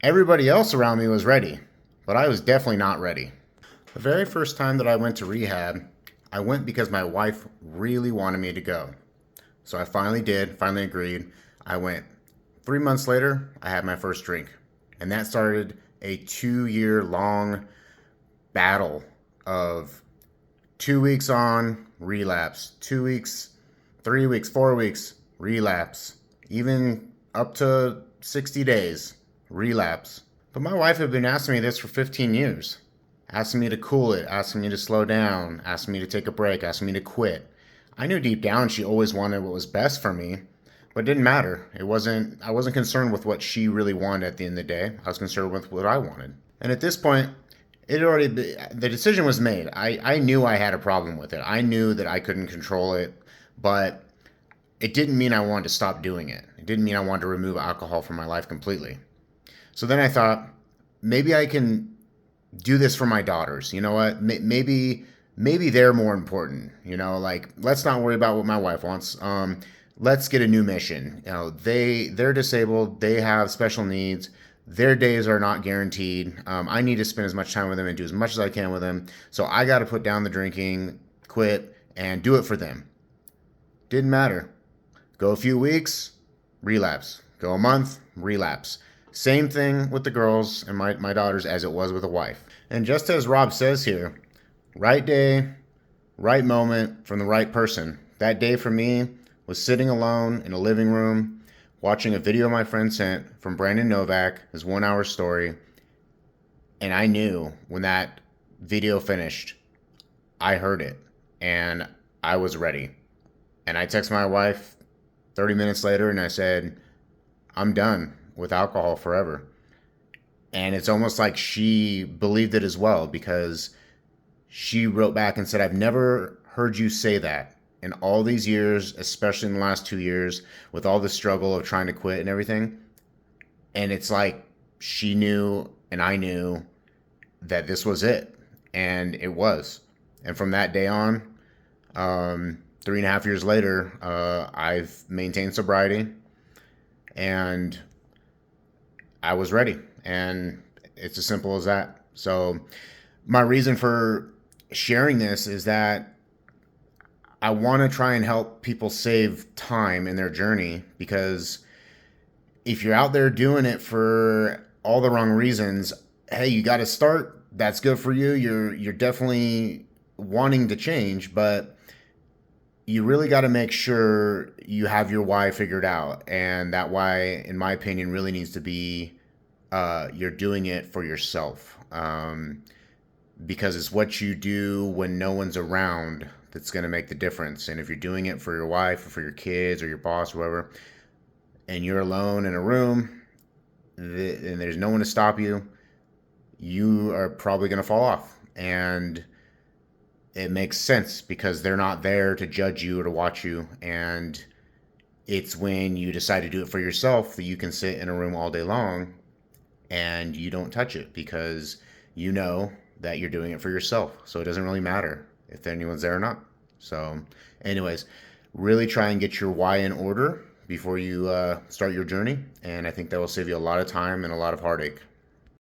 Everybody else around me was ready, but I was definitely not ready. The very first time that I went to rehab, I went because my wife really wanted me to go. So I finally did, finally agreed. I went. 3 months later, I had my first drink. And that started a 2 year long battle of 2 weeks on, relapse, 2 weeks, 3 weeks, 4 weeks, relapse, even up to 60 days, relapse. But my wife had been asking me this for 15 years, asking me to cool it, asking me to slow down, asking me to take a break, asking me to quit. I knew deep down she always wanted what was best for me, but it didn't matter. I wasn't concerned with what she really wanted at the end of the day. I was concerned with what I wanted. And at this point, the decision was made. I knew I had a problem with it. I knew that I couldn't control it, but it didn't mean I wanted to stop doing it. It didn't mean I wanted to remove alcohol from my life completely. So then I thought, maybe I can do this for my daughters. You know what? Maybe they're more important. Like, let's not worry about what my wife wants. Let's get a new mission. They're disabled. They have special needs. Their days are not guaranteed. I need to spend as much time with them and do as much as I can with them. So I got to put down the drinking, quit, and do it for them. Didn't matter. Go a few weeks, relapse. Go a month, relapse. Same thing with the girls and my daughters as it was with a wife. And just as Rob says here, right day, right moment from the right person. That day for me was sitting alone in a living room, watching a video my friend sent from Brandon Novak, his 1 hour story. And I knew when that video finished, I heard it and I was ready. And I texted my wife 30 minutes later and I said, I'm done with alcohol forever. And it's almost like she believed it as well, because she wrote back and said, I've never heard you say that in all these years, especially in the last 2 years, with all the struggle of trying to quit and everything. And it's like she knew and I knew that this was it. And it was. And from that day on, 3.5 years later, I've maintained sobriety and I was ready. And it's as simple as that. So my reason for sharing this is that I want to try and help people save time in their journey, because if you're out there doing it for all the wrong reasons, hey, you got to start. That's good for you. You're definitely wanting to change, but you really got to make sure you have your why figured out. And that why, in my opinion, really needs to be you're doing it for yourself. Because it's what you do when no one's around that's going to make the difference. And if you're doing it for your wife or for your kids or your boss or whoever, and you're alone in a room and there's no one to stop you, you are probably going to fall off. And it makes sense because they're not there to judge you or to watch you. And it's when you decide to do it for yourself that you can sit in a room all day long and you don't touch it, because you know that you're doing it for yourself. So it doesn't really matter if anyone's there or not. So anyways, really try and get your why in order before you start your journey. And I think that will save you a lot of time and a lot of heartache.